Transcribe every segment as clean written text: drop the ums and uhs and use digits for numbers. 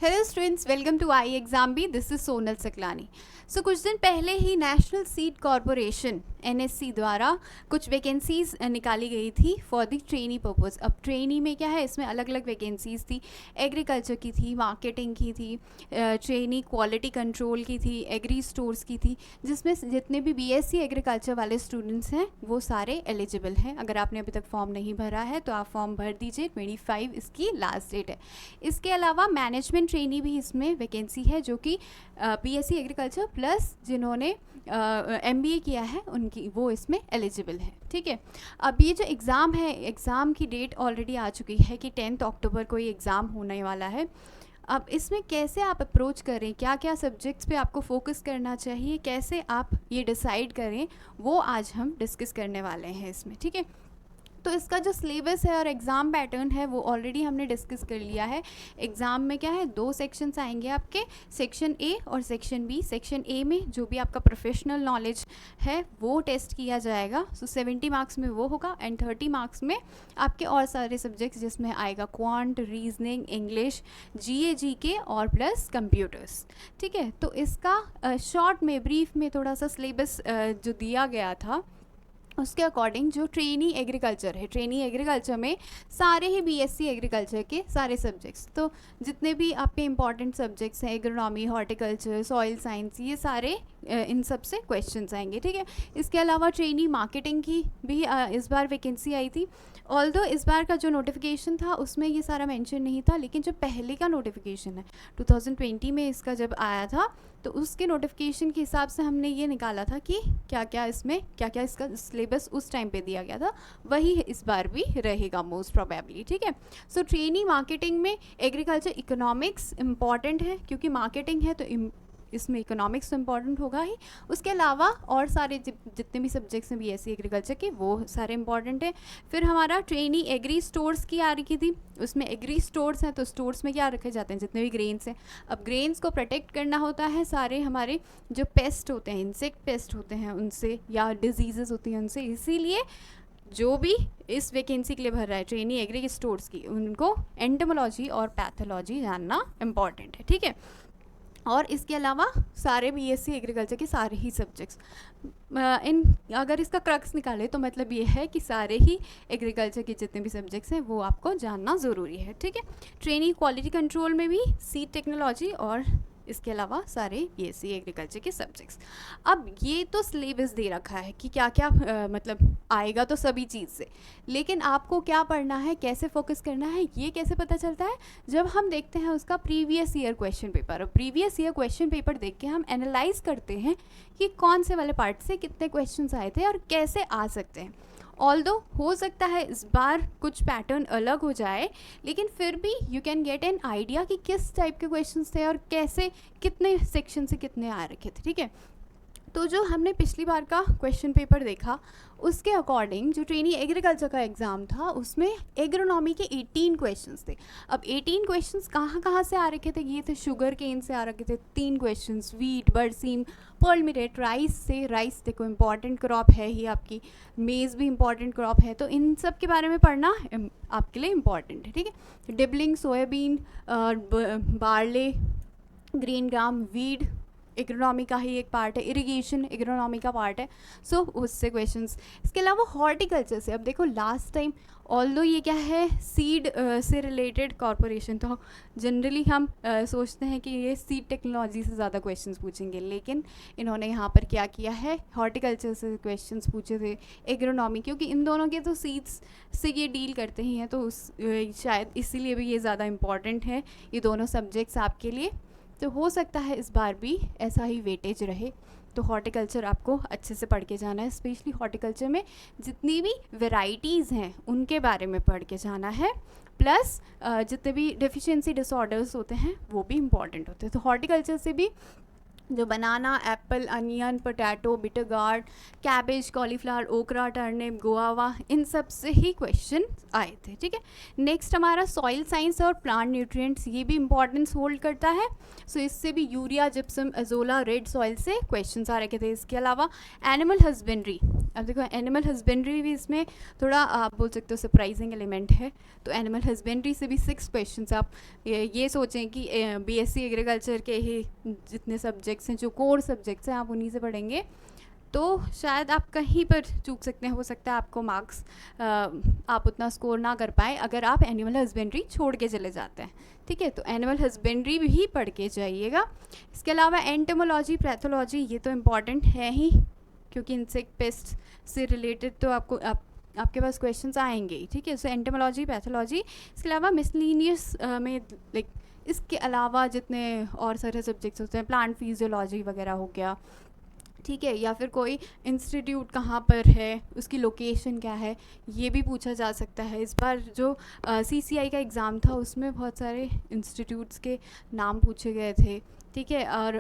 Hello students, welcome to I exam B. This is Sonal Saklani. So कुछ दिन पहले ही नेशनल सीड कॉरपोरेशन एनएससी द्वारा कुछ वैकेंसीज निकाली गई थी फॉर द ट्रेनी पर्पस। अब ट्रेनी में क्या है, इसमें अलग अलग वैकेंसीज थी। एग्रीकल्चर की थी, मार्केटिंग की थी, ट्रेनी क्वालिटी कंट्रोल की थी, एग्री स्टोर्स की थी, जिसमें जितने भी बीएससी एग्रीकल्चर वाले स्टूडेंट्स हैं वो सारे एलिजिबल हैं। अगर आपने अभी तक फॉर्म नहीं भरा है तो आप फॉर्म भर दीजिए, 25 इसकी लास्ट डेट है। इसके अलावा मैनेजमेंट ट्रेनी भी इसमें वैकेंसी है, जो कि बीएससी एग्रीकल्चर प्लस जिन्होंने एमबीए किया है उनकी, वो इसमें एलिजिबल है। ठीक है, अब ये जो एग्ज़ाम है, एग्ज़ाम की डेट ऑलरेडी आ चुकी है कि 10 अक्टूबर को ये एग्ज़ाम होने वाला है। अब इसमें कैसे आप अप्रोच करें, क्या क्या सब्जेक्ट्स पे आपको फोकस करना चाहिए, कैसे आप ये डिसाइड करें, वो आज हम डिस्कस करने वाले हैं इसमें। ठीक है, तो इसका जो सिलेबस है और एग्ज़ाम पैटर्न है वो ऑलरेडी हमने डिस्कस कर लिया है। एग्ज़ाम में क्या है, 2 सेक्शंस आएंगे आपके, सेक्शन ए और सेक्शन बी। सेक्शन ए में जो भी आपका प्रोफेशनल नॉलेज है वो टेस्ट किया जाएगा। सो 70 मार्क्स में वो होगा एंड 30 मार्क्स में आपके और सारे सब्जेक्ट्स, जिसमें आएगा क्वांट, रीजनिंग, इंग्लिश, जीए, जीके और प्लस कंप्यूटर्स। ठीक है, तो इसका शॉर्ट में, ब्रीफ में थोड़ा सा सिलेबस जो दिया गया था उसके अकॉर्डिंग जो ट्रेनी एग्रीकल्चर है, ट्रेनी एग्रीकल्चर में सारे ही बीएससी एग्रीकल्चर के सारे सब्जेक्ट्स, तो जितने भी आपके इंपॉर्टेंट सब्जेक्ट्स हैं, एग्रोनॉमी, हॉर्टिकल्चर, सॉइल साइंस, ये सारे इन सब से क्वेश्चंस आएंगे। ठीक है, इसके अलावा ट्रेनी मार्केटिंग की भी इस बार वैकेंसी आई थी। ऑल्दो इस बार का जो नोटिफिकेशन था उसमें ये सारा मेंशन नहीं था, लेकिन जो पहले का नोटिफिकेशन है 2020 में इसका जब आया था, तो उसके नोटिफिकेशन के हिसाब से हमने ये निकाला था कि क्या क्या इसमें, क्या क्या इसका सिलेबस उस टाइम पे दिया गया था, वही इस बार भी रहेगा मोस्ट प्रोबेबली। ठीक है, सो ट्रेनी मार्केटिंग में एग्रीकल्चर इकोनॉमिक्स इम्पॉर्टेंट है, क्योंकि मार्केटिंग है तो इसमें इकोनॉमिक्स तो इम्पॉर्टेंट होगा ही। उसके अलावा और सारे जितने भी सब्जेक्ट्स हैं बीएससी एग्रीकल्चर के, वो सारे इंपॉर्टेंट हैं। फिर हमारा ट्रेनी एग्री स्टोर्स की आ रही थी, उसमें एग्री स्टोर्स हैं तो स्टोर्स में क्या रखे जाते हैं, जितने भी ग्रेन्स हैं। अब ग्रेन्स को प्रोटेक्ट करना होता है, सारे हमारे जो पेस्ट होते हैं, इंसेक्ट पेस्ट होते हैं उनसे, या डिजीज़ होती हैं उनसे, इसीलिए जो भी इस वैकेंसी के लिए भर रहा है ट्रेनी एग्री स्टोर्स की, उनको एंटोमोलॉजी और पैथोलॉजी जानना इम्पॉर्टेंट है। ठीक है, और इसके अलावा सारे बीएससी एग्रीकल्चर के सारे ही सब्जेक्ट्स अगर इसका क्रक्स निकाले तो मतलब ये है कि सारे ही एग्रीकल्चर के जितने भी सब्जेक्ट्स हैं वो आपको जानना ज़रूरी है। ठीक है, ट्रेनी क्वालिटी कंट्रोल में भी सीड टेक्नोलॉजी और इसके अलावा सारे बीएससी एग्रीकल्चर के सब्जेक्ट्स। अब ये तो सिलेबस दे रखा है कि क्या क्या मतलब आएगा तो सभी चीज़ से, लेकिन आपको क्या पढ़ना है, कैसे फोकस करना है, ये कैसे पता चलता है, जब हम देखते हैं उसका प्रीवियस ईयर क्वेश्चन पेपर। और प्रीवियस ईयर क्वेश्चन पेपर देख के हम एनालाइज करते हैं कि कौन से वाले पार्ट से कितने क्वेश्चन आए थे और कैसे आ सकते हैं। ऑल्दो हो सकता है इस बार कुछ पैटर्न अलग हो जाए, लेकिन फिर भी you can get an idea कि किस टाइप के क्वेश्चंस थे और कैसे, कितने सेक्शन से कितने आ रखे थे। ठीक है, तो जो हमने पिछली बार का क्वेश्चन पेपर देखा उसके अकॉर्डिंग जो ट्रेनी एग्रीकल्चर का एग्ज़ाम था उसमें एग्रोनॉमी के 18 क्वेश्चंस थे। अब 18 क्वेश्चंस कहाँ से आ रखे थे, ये थे शुगर केन से आ रखे थे 3 क्वेश्चंस, वीट, बरसीम, पर्ल मिलेट, राइस से। राइस देखो इम्पॉर्टेंट क्रॉप है ही आपकी, मेज़ भी इम्पॉर्टेंट क्रॉप है, तो इन सब के बारे में पढ़ना आपके लिए इम्पॉर्टेंट है। ठीक है, dibbling, soybean, barley, green gram, weed agronomy का ही एक पार्ट है, इरिगेशन एग्रोनॉमी का पार्ट है। सो उससे क्वेश्चंस। इसके अलावा हॉर्टिकल्चर से, अब देखो लास्ट टाइम ऑल्दो ये क्या है, सीड से रिलेटेड कॉरपोरेशन, तो जनरली हम सोचते हैं कि ये सीड टेक्नोलॉजी से ज़्यादा क्वेश्चंस पूछेंगे, लेकिन इन्होंने यहाँ पर क्या किया है, हॉर्टिकल्चर से क्वेश्चंस पूछे थे, एग्रोनॉमी, क्योंकि इन दोनों के तो सीड्स से ये डील करते ही हैं, तो शायद इसीलिए भी ये ज़्यादा इम्पॉर्टेंट है ये दोनों सब्जेक्ट्स आपके लिए। तो हो सकता है इस बार भी ऐसा ही वेटेज रहे, तो हॉर्टिकल्चर आपको अच्छे से पढ़ के जाना है। स्पेशली हॉर्टिकल्चर में जितनी भी वैरायटीज़ हैं उनके बारे में पढ़ के जाना है, प्लस जितने भी डेफिशिएंसी डिसऑर्डर्स होते हैं वो भी इम्पॉर्टेंट होते हैं। तो हॉर्टिकल्चर से भी जो banana, apple, onion, potato, bitter gourd, cabbage, cauliflower, okra, turnip, guava, इन सब से ही क्वेश्चन आए थे। ठीक है, नेक्स्ट हमारा सॉइल साइंस और प्लांट न्यूट्रिएंट्स, ये भी इंपॉर्टेंस होल्ड करता है। सो इससे भी urea, gypsum, azolla, red soil से क्वेश्चंस आ रखे थे। इसके अलावा एनिमल हस्बेंड्री, अब देखो एनिमल हस्बेंड्री भी इसमें थोड़ा आप बोल सकते हो सरप्राइजिंग एलिमेंट है। तो एनिमल हस्बेंड्री से भी 6 क्वेश्चंस आप ये सोचें कि बीएससी एग्रीकल्चर के ही जितने सब्जेक्ट्स हैं, जो कोर सब्जेक्ट्स हैं, आप उन्हीं से पढ़ेंगे तो शायद आप कहीं पर चूक सकते हैं। हो सकता है आपको मार्क्स आप उतना स्कोर ना कर पाए अगर आप एनिमल हस्बेंड्री छोड़ के चले जाते हैं। ठीक है, तो एनिमल हस्बेंड्री भी पढ़ के जाइएगा। इसके अलावा एंटोमोलॉजी, पैथोलॉजी, ये तो इम्पॉर्टेंट है ही, क्योंकि इंसेक्ट पेस्ट से रिलेटेड तो आपके पास क्वेश्चंस आएंगे ही। ठीक है, सो एंटोमोलॉजी, पैथोलॉजी। इसके अलावा मिसलिनियस में लाइक इसके अलावा जितने और सारे सब्जेक्ट्स होते हैं, प्लांट फिजियोलॉजी वगैरह हो गया। ठीक है, या फिर कोई इंस्टीट्यूट कहाँ पर है, उसकी लोकेशन क्या है, ये भी पूछा जा सकता है। इस बार जो सीसीआई का एग्ज़ाम था उसमें बहुत सारे इंस्टीट्यूट्स के नाम पूछे गए थे। ठीक है, और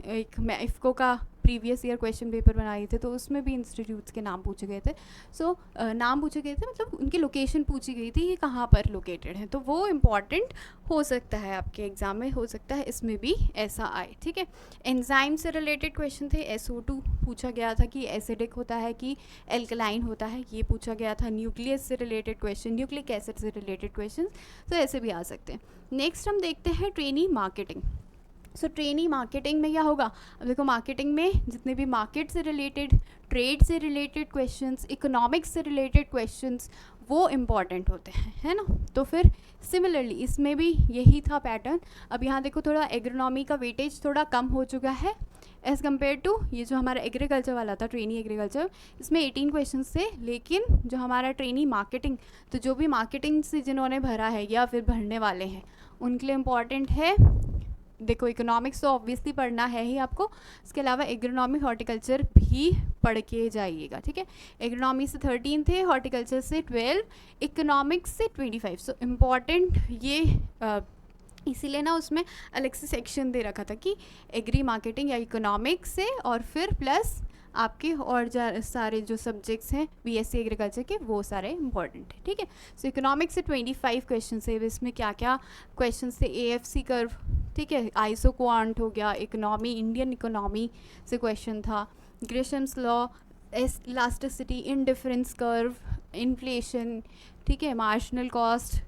एक मैं इफ़को का प्रीवियस ईयर क्वेश्चन पेपर बनाए थे तो उसमें भी इंस्टीट्यूट्स के नाम पूछे गए थे। सो नाम पूछे गए थे, मतलब उनकी लोकेशन पूछी गई थी, ये कहाँ पर लोकेटेड है, तो वो इम्पॉर्टेंट हो सकता है आपके एग्ज़ाम में, हो सकता है इसमें भी ऐसा आए। ठीक है, एंजाइम से रिलेटेड क्वेश्चन थे। SO2 पूछा गया था कि एसिडिक होता है कि एल्कलाइन होता है, ये पूछा गया था। न्यूक्लियस से रिलेटेड क्वेश्चन, न्यूक्लिक एसिड से रिलेटेड क्वेश्चन, तो ऐसे भी आ सकते हैं। नेक्स्ट हम देखते हैं ट्रेनी मार्केटिंग। सो ट्रेनी मार्केटिंग में क्या होगा, अब देखो मार्केटिंग में जितने भी मार्केट से रिलेटेड, ट्रेड से रिलेटेड क्वेश्चंस, इकोनॉमिक्स से रिलेटेड क्वेश्चंस, वो इम्पॉर्टेंट होते हैं, है ना। तो फिर सिमिलरली इसमें भी यही था पैटर्न। अब यहाँ देखो थोड़ा एग्रोनॉमी का वेटेज थोड़ा कम हो चुका है एज़ कम्पेयर टू ये जो हमारा एग्रीकल्चर वाला था, ट्रेनी एग्रीकल्चर, इसमें 18 क्वेश्चंस थे। लेकिन जो हमारा ट्रेनी मार्केटिंग, तो जो भी मार्केटिंग से जिन्होंने भरा है या फिर भरने वाले हैं उनके लिए इम्पॉर्टेंट है। देखो इकोनॉमिक्स तो ऑब्वियसली पढ़ना है ही आपको, इसके अलावा एग्रोनॉमी, हॉर्टिकल्चर भी पढ़ के जाइएगा। ठीक है, एग्रोनॉमी से 13 थे, हॉर्टिकल्चर से 12, इकोनॉमिक्स से 25। सो इम्पॉर्टेंट ये इसीलिए ना उसमें अलग से सेक्शन दे रखा था कि एग्री मार्केटिंग या इकोनॉमिक्स से, और फिर प्लस आपके और सारे जो सब्जेक्ट्स हैं बीएससी एग्रीकल्चर के, वो सारे इंपॉर्टेंट है। ठीक है, सो इकोनॉमिक्स से 25 क्वेश्चन है। इसमें क्या क्या क्वेश्चन थे, AFC कर्व, ठीक है, आइसो क्वांट हो गया, इकोनॉमी, इंडियन इकोनॉमी से क्वेश्चन था, Gresham's law, elasticity, indifference curve, inflation, ठीक है, मार्जिनल कॉस्ट,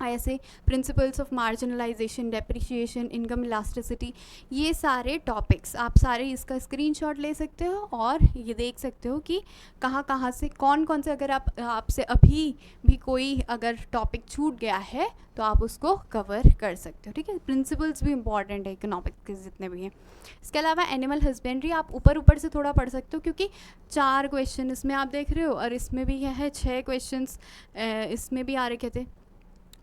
ऐसे principles of marginalization, depreciation, income elasticity, ये सारे टॉपिक्स आप सारे इसका स्क्रीनशॉट ले सकते हो और ये देख सकते हो कि कहाँ कहाँ से कौन कौन से, अगर आपसे अभी भी कोई अगर टॉपिक छूट गया है तो आप उसको कवर कर सकते हो। ठीक है, प्रिंसिपल्स भी इंपॉर्टेंट है इकोनॉमिक्स के जितने भी हैं। इसके अलावा एनिमल हस्बेंड्री आप ऊपर से थोड़ा पढ़ सकते हो, क्योंकि 4 क्वेश्चन इसमें आप देख रहे हो और इसमें भी यह है 6 क्वेश्चन इसमें भी आ रखे थे।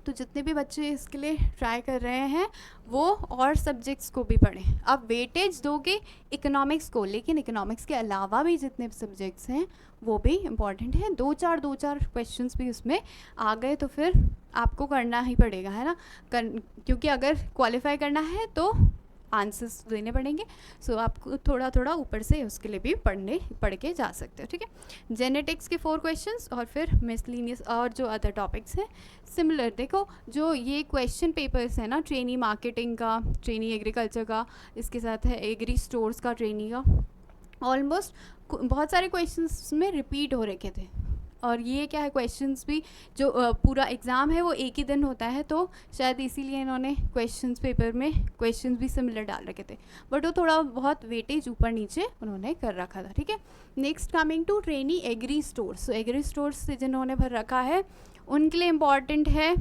तो जितने भी बच्चे इसके लिए ट्राई कर रहे हैं वो और सब्जेक्ट्स को भी पढ़ें। आप वेटेज दोगे इकोनॉमिक्स को, लेकिन इकोनॉमिक्स के अलावा भी जितने सब्जेक्ट्स हैं वो भी इम्पॉर्टेंट है। दो चार क्वेश्चंस भी उसमें आ गए तो फिर आपको करना ही पड़ेगा, है ना, क्योंकि अगर क्वालिफाई करना है तो आंसर्स देने पड़ेंगे। सो आपको थोड़ा थोड़ा ऊपर से उसके लिए भी पढ़ के जा सकते हो। ठीक है, जेनेटिक्स के 4 क्वेश्चंस और फिर मिसलिनियस और जो अदर टॉपिक्स हैं सिमिलर। देखो जो ये क्वेश्चन पेपर्स है ना, ट्रेनी मार्केटिंग का, ट्रेनी एग्रीकल्चर का, इसके साथ है एग्री स्टोर्स का, ट्रेनी का, ऑलमोस्ट बहुत सारे क्वेश्चंस में रिपीट हो रखे थे। और ये क्या है, क्वेश्चंस भी जो पूरा एग्ज़ाम है वो एक ही दिन होता है, तो शायद इसीलिए इन्होंने क्वेश्चंस पेपर में क्वेश्चंस भी सिमिलर डाल रखे थे, बट वो थोड़ा बहुत वेटेज ऊपर नीचे उन्होंने कर रखा था। ठीक है, next coming to trainee agri stores. Agri stores से जिन्होंने भर रखा है उनके लिए इम्पॉर्टेंट है,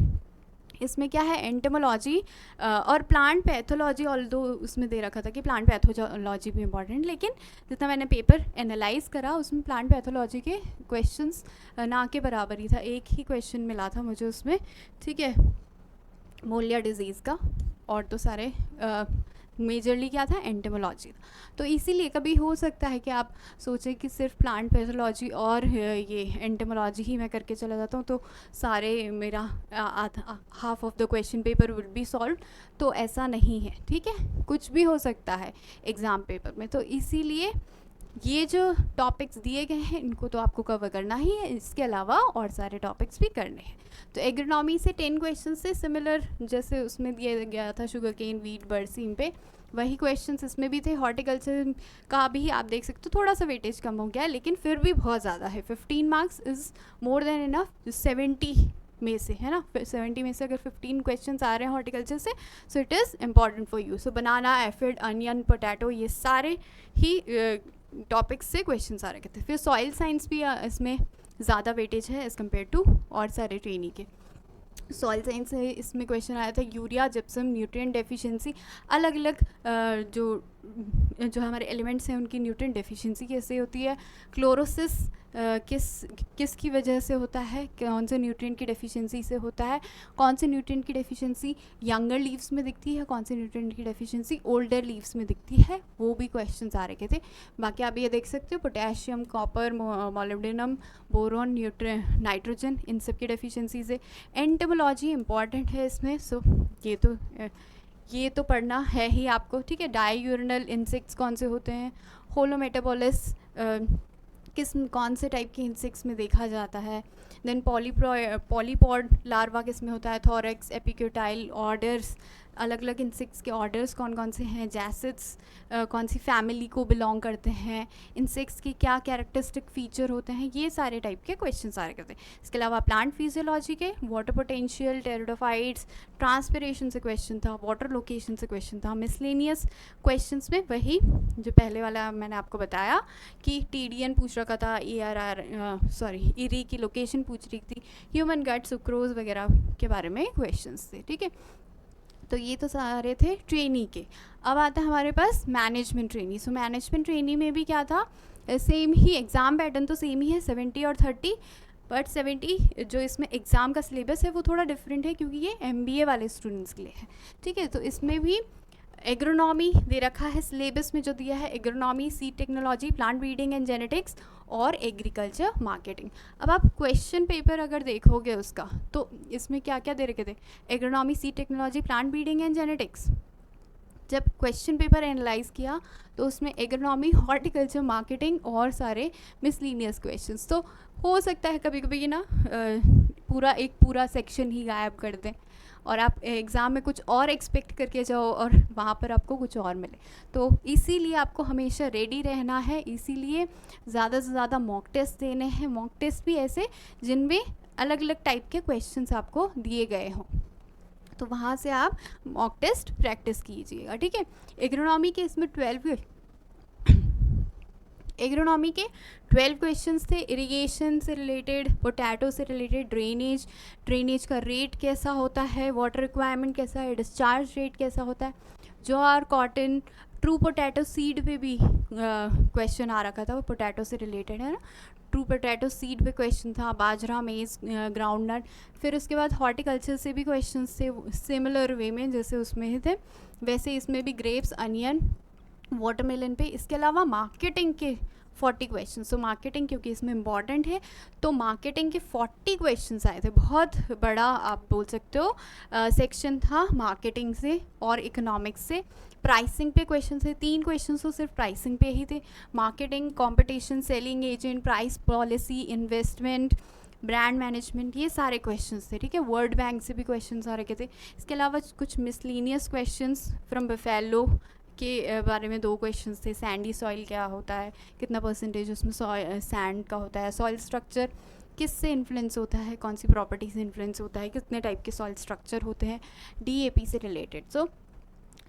इसमें क्या है, एंटोमोलॉजी और प्लांट पैथोलॉजी। ऑल्दो उसमें दे रखा था कि प्लांट पैथोलॉजी भी इम्पॉर्टेंट, लेकिन जितना मैंने पेपर एनालाइज करा उसमें प्लांट पैथोलॉजी के क्वेश्चंस ना के बराबर ही था। एक ही क्वेश्चन मिला था मुझे उसमें, ठीक है, मोलिया डिजीज़ का, और तो सारे मेजरली क्या था, एंटोमोलॉजी। तो इसीलिए कभी हो सकता है कि आप सोचें कि सिर्फ प्लांट पैथोलॉजी और ये एंटोमोलॉजी ही मैं करके चला जाता हूँ तो सारे मेरा half of the question paper will be solve, तो ऐसा नहीं है। ठीक है, कुछ भी हो सकता है एग्ज़ाम पेपर में, तो इसीलिए ये जो टॉपिक्स दिए गए हैं इनको तो आपको कवर करना ही है, इसके अलावा और सारे टॉपिक्स भी करने हैं। तो एग्रोनॉमी से 10 क्वेश्चन से सिमिलर जैसे उसमें दिया गया था शुगर केन वीट बरसीम पे, वही क्वेश्चंस इसमें भी थे। हॉर्टिकल्चर का भी आप देख सकते हो थोड़ा सा वेटेज कम हो गया है, लेकिन फिर भी बहुत ज़्यादा है। 15 marks is more than enough 70 में से, है ना। 70 में से अगर 15 क्वेश्चंस आ रहे हैं हॉर्टिकल्चर से, so it is important for you. So banana, aphid, onion, potato, ये सारे ही टॉपिक्स से क्वेश्चंस आ रहे थे। फिर सॉइल साइंस भी इसमें ज़्यादा वेटेज है एज़ कम्पेयर टू और सारे ट्रेनी के। सॉइल साइंस से इसमें क्वेश्चन आया था यूरिया, जिप्सम, न्यूट्रिएंट डेफिशिएंसी, अलग अलग जो हमारे एलिमेंट्स हैं उनकी न्यूट्रिएंट डेफिशिएंसी कैसे होती है, क्लोरोसिस किसकी वजह से होता है, कौन से न्यूट्रिएंट की डेफिशिएंसी से होता है, कौन से न्यूट्रिएंट की डेफिशिएंसी यंगर लीव्स में दिखती है, कौन से न्यूट्रिएंट की डेफिशिएंसी ओल्डर लीव्स में दिखती है, वो भी क्वेश्चंस आ रखे थे। बाकी आप ये देख सकते हो potassium, copper, molybdenum, boron, nitrogen, इन सब की डेफिशिएंसी से। एंटोमोलॉजी इंपॉर्टेंट है इसमें, सो ये तो पढ़ना है ही आपको, ठीक है। डाईयूरिनल इंसेक्ट्स कौन से होते हैं, होलोमेटाबोलिस कौन से टाइप के इंसेक्ट्स में देखा जाता है, देन पॉलीपॉड लार्वा किस में होता है, थोरैक्स, एपिक्यूटाइल, ऑर्डर्स, अलग अलग इंसेक्ट्स के ऑर्डर्स कौन कौन से हैं, जैसिड्स कौन सी फैमिली को बिलोंग करते हैं, इंसेक्ट्स की क्या कैरेक्टरिस्टिक फीचर होते हैं, ये सारे टाइप के क्वेश्चन आ रहे थे। इसके अलावा प्लांट फिजियोलॉजी के वाटर पोटेंशियल, टेरिडोफाइट्स, ट्रांसपिरेशन से क्वेश्चन था, वाटर लोकेशन से क्वेश्चन था। मिसलेनियस क्वेश्चंस में वही जो पहले वाला मैंने आपको बताया कि TDN पूछ रखा था, इरी की लोकेशन पूछ रही थी, ह्यूमन गट, सुक्रोज वगैरह के बारे में क्वेश्चंस थे, ठीक है। तो ये तो सारे थे ट्रेनी के। अब आता है हमारे पास management trainee. So management trainee में भी क्या था, सेम ही एग्ज़ाम पैटर्न तो सेम ही है 70 और 30, बट 70 जो इसमें एग्ज़ाम का सिलेबस है वो थोड़ा डिफरेंट है क्योंकि ये MBA वाले स्टूडेंट्स के लिए है, ठीक है। तो इसमें भी एग्रोनॉमी दे रखा है सिलेबस में, जो दिया है agronomy, seed technology, plant breeding and genetics और एग्रीकल्चर मार्केटिंग। अब आप क्वेश्चन पेपर अगर देखोगे उसका, तो इसमें क्या क्या दे रखे थे, agronomy, seed technology, plant breeding and genetics. जब क्वेश्चन पेपर एनालाइज किया तो उसमें एग्रोनॉमी, हॉर्टिकल्चर, मार्केटिंग और सारे मिसलीनियस क्वेश्चंस। तो हो सकता है कभी कभी ना पूरा सेक्शन ही गायब कर दें और आप एग्ज़ाम में कुछ और एक्सपेक्ट करके जाओ और वहाँ पर आपको कुछ और मिले। तो इसीलिए आपको हमेशा रेडी रहना है, इसीलिए ज़्यादा से ज़्यादा मॉक टेस्ट देने हैं। मॉक टेस्ट भी ऐसे जिनमें अलग अलग टाइप के क्वेश्चंस आपको दिए गए हों, तो वहाँ से आप मॉक टेस्ट प्रैक्टिस कीजिएगा, ठीक है। एग्रोनॉमी के इसमें 12 क्वेश्चंस थे। इरिगेशन से रिलेटेड, पोटैटो से रिलेटेड, ड्रेनेज का रेट कैसा होता है, वाटर रिक्वायरमेंट कैसा है, डिस्चार्ज रेट कैसा होता है, ज्वार, कॉटन, ट्रू पोटैटो सीड पे भी क्वेश्चन आ रखा था, वो पोटैटो से रिलेटेड है ना। ट्रू पोटैटो सीड पे क्वेश्चन था, बाजरा, मेज, ग्राउंडनट। फिर उसके बाद हॉर्टिकल्चर से भी क्वेश्चन थे सिमिलर वे में जैसे उसमें थे, वैसे इसमें भी ग्रेप्स, अनियन, वाटरमेलन पे। इसके अलावा मार्केटिंग के 40 क्वेश्चन। सो मार्केटिंग क्योंकि इसमें इम्पॉर्टेंट है तो मार्केटिंग के 40 क्वेश्चंस आए थे। बहुत बड़ा आप बोल सकते हो सेक्शन था मार्केटिंग से और इकोनॉमिक्स से। प्राइसिंग पे क्वेश्चन थे, 3 क्वेश्चन तो सिर्फ प्राइसिंग पे ही थे। Marketing, competition, selling agent, price policy, investment, brand management, ये सारे क्वेश्चंस थे, ठीक है। वर्ल्ड बैंक से भी क्वेश्चंस आ रखे थे। इसके अलावा कुछ मिसलीनियस क्वेश्चंस फ्रॉम बफेलो के बारे में 2 क्वेश्चंस थे। सैंडी सॉइल क्या होता है, कितना परसेंटेज उसमें सैंड का होता है, सॉइल स्ट्रक्चर किससे इन्फ्लुएंस होता है, कौन सी प्रॉपर्टी से इन्फ्लुएंस होता है, कितने टाइप के सॉइल स्ट्रक्चर होते हैं, DAP से रिलेटेड। सो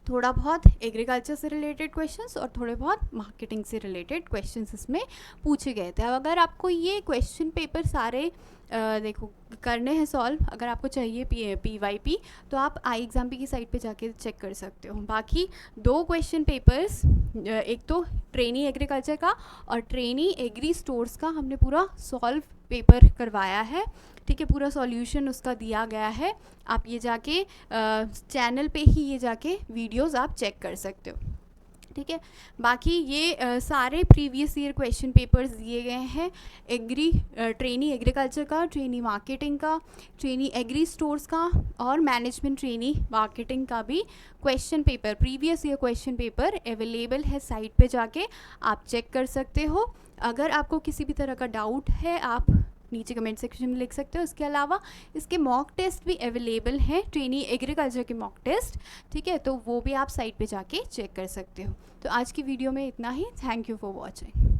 थोड़ा बहुत एग्रीकल्चर से रिलेटेड क्वेश्चंस और थोड़े बहुत मार्केटिंग से रिलेटेड क्वेश्चंस इसमें पूछे गए थे। अब अगर आपको ये क्वेश्चन पेपर सारे देखो करने हैं सॉल्व, अगर आपको चाहिए PYP तो आप iExamP की साइट पे जाके चेक कर सकते हो। बाकी 2 क्वेश्चन पेपर्स, एक तो ट्रेनी एग्रीकल्चर का और ट्रेनी एग्री स्टोर्स का हमने पूरा सॉल्व पेपर करवाया है, ठीक है। पूरा सॉल्यूशन उसका दिया गया है, आप ये जाके चैनल पे ही ये जाके वीडियोस आप चेक कर सकते हो। ठीक है। बाकी ये सारे प्रीवियस ईयर क्वेश्चन पेपर्स दिए गए हैं ट्रेनी एग्रीकल्चर का, ट्रेनी मार्केटिंग का, ट्रेनी एग्री स्टोर्स का और मैनेजमेंट ट्रेनी मार्केटिंग का भी question paper, previous year question paper available है साइट पे जाके आप चेक कर सकते हो। अगर आपको किसी भी तरह का डाउट है आप नीचे कमेंट सेक्शन में लिख सकते हो। इसके अलावा इसके मॉक टेस्ट भी अवेलेबल हैं, ट्रेनी एग्रीकल्चर के मॉक टेस्ट, ठीक है, तो वो भी आप साइट पे जाके चेक कर सकते हो। तो आज की वीडियो में इतना ही। Thank you for watching.